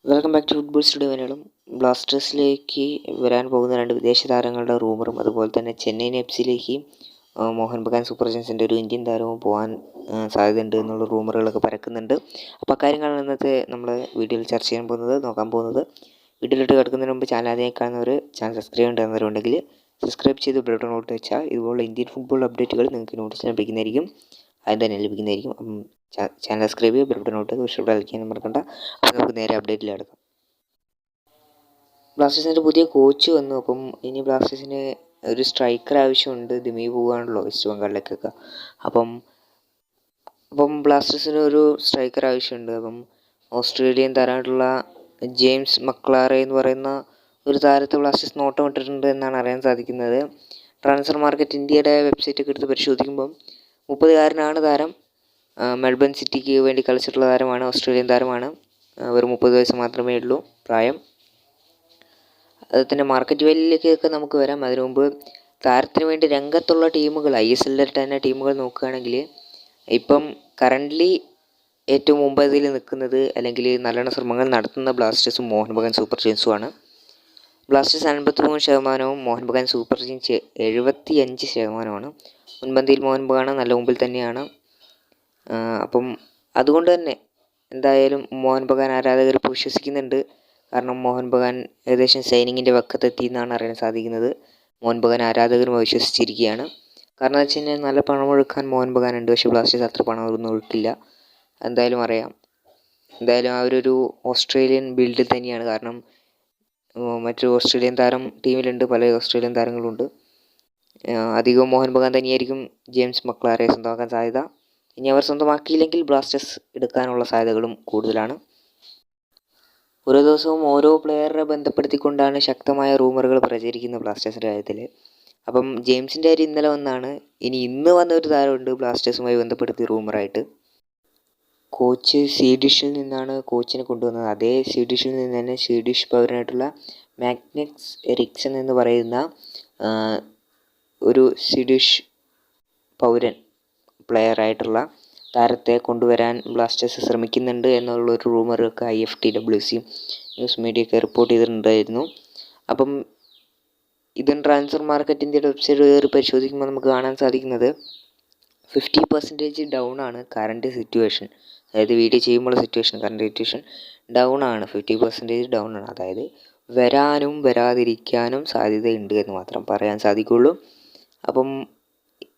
Welcome back to football studio Malayalam. ബ്ലാസ്റ്റേഴ്സിലേക്ക് വരാൻ പോകുന്ന രണ്ട് വിദേശ താരങ്ങളുടെ റൂമറും അതുപോലെ തന്നെ ചെന്നൈയിൻ എഫ് സിയിലേക്ക് മോഹൻ ബഗാൻ സൂപ്പർ ജയൻസിൻ്റെ ഒരു ഇന്ത്യൻ താരവും പോകാൻ സാധ്യതയുണ്ട് എന്നുള്ള റൂമറുകളൊക്കെ പരക്കുന്നുണ്ട്. അപ്പോൾ അക്കാര്യങ്ങളാണ് ഇന്നത്തെ നമ്മൾ വീഡിയോയിൽ ചർച്ച ചെയ്യാൻ പോകുന്നത്, നോക്കാൻ പോകുന്നത്. വീഡിയോയിലിട്ട് കിടക്കുന്നതിന് മുമ്പ് ചാനൽ ആദ്യമായി കാണുന്നവർ ചാനൽ സബ്സ്ക്രൈബ് ചെയ്യേണ്ടവരുണ്ടെങ്കിൽ സബ്സ്ക്രൈബ് ചെയ്ത് ബെൽ നോട്ട് വെച്ചാൽ ഇതുപോലുള്ള ഇന്ത്യൻ ഫുട്ബോൾ അപ്ഡേറ്റുകൾ നിങ്ങൾക്ക് നോട്ടീസ് ലഭിക്കുന്നതായിരിക്കും, ആദ്യം തന്നെ ലഭിക്കുന്നതായിരിക്കും. അപ്പം ചാനൽ സബ്സ്ക്രൈബ് ചെയ്യുക, ബെൽ നോട്ട് ഇഷ്ടപ്പെട്ടാൽ ലൈക്ക് ചെയ്യാൻ മറക്കണ്ട. അപ്പോൾ നമുക്ക് നേരെ അപ്ഡേറ്റിൽ കിടക്കാം. ബ്ലാസ്റ്റേഴ്സിൻ്റെ പുതിയ കോച്ച് വന്നു. അപ്പം ഇനി ബ്ലാസ്റ്റേഴ്സിന് ഒരു സ്ട്രൈക്കർ ആവശ്യമുണ്ട്. ദിമി പോവുകയാണല്ലോ വെസ്റ്റ് ബംഗാളിലേക്കൊക്കെ. അപ്പം ബ്ലാസ്റ്റേഴ്സിന് ഒരു സ്ട്രൈക്കർ ആവശ്യമുണ്ട്. അപ്പം ഓസ്ട്രേലിയൻ താരമായിട്ടുള്ള ജെയിംസ് മക്ലാറെ എന്ന് പറയുന്ന ഒരു താരത്തെ ബ്ലാസ്റ്റേഴ്സ് നോട്ടം ഇട്ടിട്ടുണ്ട് എന്നാണ് അറിയാൻ സാധിക്കുന്നത്. ട്രാൻസ്ഫർ മാർക്കറ്റ് ഇന്ത്യയുടെ വെബ്സൈറ്റൊക്കെ എടുത്ത് പരിശോധിക്കുമ്പം 30-കാരനാണ് താരം. മെൽബൺ സിറ്റിക്ക് വേണ്ടി കളിച്ചിട്ടുള്ള താരമാണ്, ഓസ്ട്രേലിയൻ താരമാണ്. വെറും 30 വയസ്സ് മാത്രമേ ഉള്ളൂ പ്രായം. അതുതന്നെ മാർക്കറ്റ് വാല്യൂയിലേക്കൊക്കെ നമുക്ക് വരാം. അതിനു മുമ്പ് താരത്തിന് വേണ്ടി രംഗത്തുള്ള ടീമുകൾ, ISL തന്നെ ടീമുകൾ നോക്കുകയാണെങ്കിൽ ഇപ്പം കറൻ്റ്ലി ഏറ്റവും മുമ്പതിൽ നിൽക്കുന്നത് അല്ലെങ്കിൽ നല്ലോണം ശ്രമങ്ങൾ നടത്തുന്ന ബ്ലാസ്റ്റേഴ്സും മോഹൻ ബഗാൻ സൂപ്പർ ജയൻസുമാണ്. Blasters 53%, Mohun Bagan Super Giants 75%. മുൻപന്തിയിൽ മോഹൻ ബഗാൻ നല്ല മുമ്പിൽ തന്നെയാണ്. അപ്പം അതുകൊണ്ട് തന്നെ എന്തായാലും മോഹൻ ബഗാൻ ആരാധകർ ഇപ്പോൾ വിശ്വസിക്കുന്നുണ്ട്. കാരണം മോഹൻ ബഗാൻ ഏകദേശം സൈനിങ്ങിൻ്റെ വക്കത്തെത്തി എന്നാണ് അറിയാൻ സാധിക്കുന്നത്. മോഹൻ ബഗാൻ ആരാധകരും വിശ്വസിച്ചിരിക്കുകയാണ്. കാരണം എന്ന് വെച്ച് കഴിഞ്ഞാൽ നല്ല പണമൊഴുക്കാൻ മോഹൻ ബഗാൻ ഉണ്ട്. പക്ഷേ ബ്ലാസ്റ്റേഴ്സ് അത്ര പണമൊന്നും ഒഴുക്കില്ല, എന്തായാലും അറിയാം. എന്തായാലും അവരൊരു ഓസ്ട്രേലിയൻ ബിൽഡിൽ തന്നെയാണ്. കാരണം മറ്റൊരു ഓസ്ട്രേലിയൻ താരം ടീമിലുണ്ട്, പല ഓസ്ട്രേലിയൻ താരങ്ങളുണ്ട്. അധികവും മോഹൻ ബഗാൻ തന്നെയായിരിക്കും ജെയിംസ് മക്ലാറെ സ്വന്തമാക്കാൻ സാധ്യത. ഇനി അവർ സ്വന്തമാക്കിയില്ലെങ്കിൽ ബ്ലാസ്റ്റേഴ്സ് എടുക്കാനുള്ള സാധ്യതകളും കൂടുതലാണ്. ഓരോ ദിവസവും ഓരോ പ്ലെയറെ ബന്ധപ്പെടുത്തിക്കൊണ്ടാണ് ശക്തമായ റൂമറുകൾ പ്രചരിക്കുന്നത് ബ്ലാസ്റ്റേഴ്സിൻ്റെ കാര്യത്തിൽ. അപ്പം ജെയിംസിൻ്റെ കാര്യം ഇന്നലെ വന്നാണ്. ഇന്ന് വന്ന ഒരു താരമുണ്ട് ബ്ലാസ്റ്റേഴ്സുമായി ബന്ധപ്പെടുത്തി റൂമറായിട്ട്. കോച്ച് സ്വീഡിഷിൽ നിന്നാണ് കോച്ചിനെ കൊണ്ടുവന്നത്. അതേ സ്വീഡിഷിൽ നിന്ന് തന്നെ സ്വീഡിഷ് പൗരനായിട്ടുള്ള മാഗ്നസ് എറിക്സൺ എന്ന് പറയുന്ന ഒരു സ്വീഡിഷ് പൗരൻ പ്ലെയറായിട്ടുള്ള താരത്തെ കൊണ്ടുവരാൻ ബ്ലാസ്റ്റേഴ്സ് ശ്രമിക്കുന്നുണ്ട് എന്നുള്ളൊരു റൂമറൊക്കെ IFTWC ന്യൂസ് മീഡിയയൊക്കെ റിപ്പോർട്ട് ചെയ്തിട്ടുണ്ടായിരുന്നു. അപ്പം ഇന്ത്യൻ ട്രാൻസ്ഫർ മാർക്കറ്റ് ഇന്ത്യയുടെ വെബ്സൈറ്റ് കയറി പരിശോധിക്കുമ്പോൾ നമുക്ക് കാണാൻ സാധിക്കുന്നത് 50% ഡൗൺ ആണ് കറണ്ട് സിറ്റുവേഷൻ. അതായത് വീഡിയോ ചെയ്യുമ്പോൾ സിറ്റുവേഷൻ, കറണ്ട് സിറ്റുവേഷൻ ഡൗൺ ആണ്, 50% ഡൗൺ ആണ്. അതായത് വരാനും വരാതിരിക്കാനും സാധ്യതയുണ്ട് എന്ന് മാത്രം പറയാൻ സാധിക്കുള്ളൂ. അപ്പം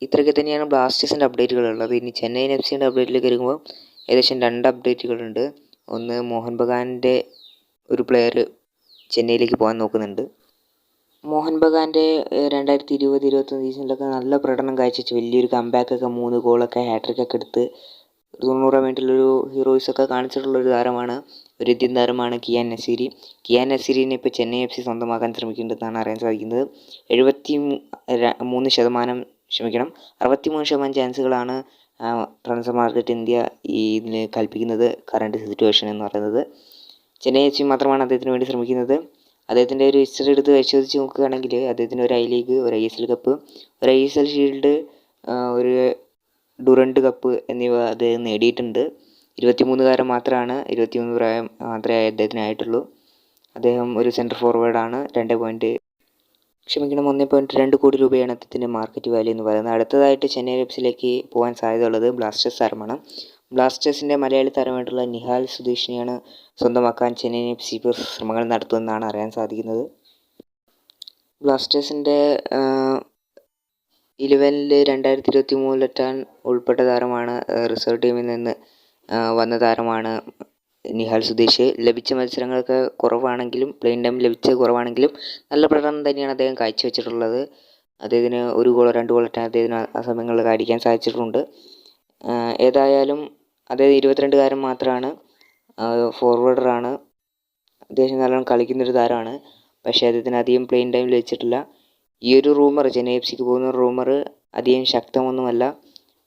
ഇത്രയൊക്കെ തന്നെയാണ് ബ്ലാസ്റ്റേഴ്സിൻ്റെ അപ്ഡേറ്റുകളുള്ളത്. ഇനി ചെന്നൈയിൻ എഫ് സിൻ്റെ അപ്ഡേറ്റിലേക്ക് വരുമ്പോൾ ഏകദേശം 2 അപ്ഡേറ്റുകളുണ്ട്. ഒന്ന്, മോഹൻ ബഗാൻ്റെ ഒരു പ്ലെയർ ചെന്നൈയിലേക്ക് പോകാൻ നോക്കുന്നുണ്ട്. മോഹൻ ബഗാൻ്റെ 2020-21 സീസണിലൊക്കെ നല്ല പ്രകടനം കാഴ്ചവെച്ച് വലിയൊരു കംബാക്കൊക്കെ, 3 ഗോളൊക്കെ, ഹാട്രിക്കൊക്കെ എടുത്ത് 90 മിനിറ്റിലൊരു ഹീറോയിസൊക്കെ കാണിച്ചിട്ടുള്ളൊരു താരമാണ്, ഒരു ഇന്ത്യൻ താരമാണ് കിയാൻ നസീരി. കിയാൻ നസീരിനെ ഇപ്പോൾ ചെന്നൈ FC സ്വന്തമാക്കാൻ ശ്രമിക്കുന്നുണ്ടെന്നാണ് അറിയാൻ സാധിക്കുന്നത്. 63% ചാൻസുകളാണ് ട്രാൻസ്ഫർ മാർക്കറ്റ് ഇന്ത്യ ഇതിന് കൽപ്പിക്കുന്നത്, കറണ്ട് സിറ്റുവേഷൻ എന്ന് പറയുന്നത്. ചെന്നൈ FC മാത്രമാണ് അദ്ദേഹത്തിന് വേണ്ടി ശ്രമിക്കുന്നത്. അദ്ദേഹത്തിൻ്റെ ഒരു ഹിസ്റ്ററി എടുത്ത് പരിശോധിച്ച് നോക്കുകയാണെങ്കിൽ അദ്ദേഹത്തിന് ഒരു I ലീഗ്, ഒരു ISL കപ്പ്, ഒരു ISL ഷീൽഡ്, ഒരു ഡുറൻഡ് കപ്പ് എന്നിവ അദ്ദേഹം നേടിയിട്ടുണ്ട്. 23 മാത്രമാണ്, 23 പ്രായം മാത്രമേ അദ്ദേഹത്തിനായിട്ടുള്ളൂ. അദ്ദേഹം ഒരു സെൻറ്റർ ഫോർവേഡാണ്. 1.2 കോടി രൂപയാണ് അദ്ദേഹത്തിൻ്റെ മാർക്കറ്റ് വാല്യൂ എന്ന് പറയുന്നത്. അടുത്തതായിട്ട് ചെന്നൈ എഫ്സിലേക്ക് പോകാൻ സാധ്യതയുള്ളത് ബ്ലാസ്റ്റേഴ്സ് താരമാണ്. ബ്ലാസ്റ്റേഴ്സിൻ്റെ മലയാളി താരമായിട്ടുള്ള നിഹാൽ സുധീഷിനെയാണ് സ്വന്തമാക്കാൻ ചെന്നൈ FC ശ്രമങ്ങൾ നടത്തുമെന്നാണ് അറിയാൻ സാധിക്കുന്നത്. ബ്ലാസ്റ്റേഴ്സിൻ്റെ 11-ൽ 2023 ഉൾപ്പെട്ട താരമാണ്. റിസർവ് ടീമിൽ നിന്ന് വന്ന താരമാണ് നിഹാൽ സുധീഷ്. ലഭിച്ച മത്സരങ്ങളൊക്കെ കുറവാണെങ്കിലും, പ്ലെയിങ് ടൈം ലഭിച്ചത് കുറവാണെങ്കിലും നല്ല പ്രകടനം തന്നെയാണ് അദ്ദേഹം കാഴ്ചവെച്ചിട്ടുള്ളത്. അദ്ദേഹത്തിന് 1 ഗോളോ 2 ഗോളോ അദ്ദേഹത്തിന് ആ സമയങ്ങളിൽ അടിക്കാൻ സാധിച്ചിട്ടുണ്ട്. ഏതായാലും അദ്ദേഹം 22-കാരൻ മാത്രമാണ്, ഫോർവേഡറാണ്. അദ്ദേഹം നല്ലോണം കളിക്കുന്നൊരു താരമാണ്. പക്ഷേ അദ്ദേഹത്തിന് അധികം പ്ലെയിങ് ടൈം ലഭിച്ചിട്ടില്ല. ഈ ഒരു റൂമർ, ചെന്നൈ FC പോകുന്ന റൂമർ അധികം ശക്തമൊന്നുമല്ല.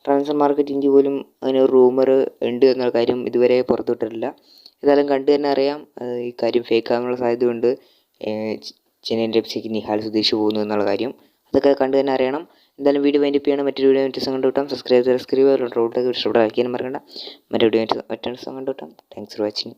ട്രാൻസ്ഫർ മാർക്കറ്റ് ഇന്ത്യ പോലും അതിന് റൂമർ ഉണ്ട് എന്നുള്ള കാര്യം ഇതുവരെ പുറത്തുവിട്ടിട്ടില്ല. ഏതായാലും കണ്ടു തന്നെ അറിയാം ഈ കാര്യം ഫേക്കാകാനുള്ള സാധ്യതയുണ്ട്. ചെന്നൈ FC നിഹാൽ സുധീഷ് പോകുന്നു എന്നുള്ള കാര്യം അതൊക്കെ കണ്ടു തന്നെ അറിയണം. എന്തായാലും വീഡിയോ വൈൻഡപ്പ് ചെയ്യണം. മറ്റൊരു വീഡിയോ വ്യത്യാസം കണ്ടുകിട്ടാം. സബ്സ്ക്രൈബ് റോട്ടിലേക്ക് ഇഷ്ടപ്പെടാൻ മറക്കണ്ട. മറ്റൊരു വീഡിയോ വ്യത്യാസം കണ്ടുകിട്ടാം. Thanks for watching.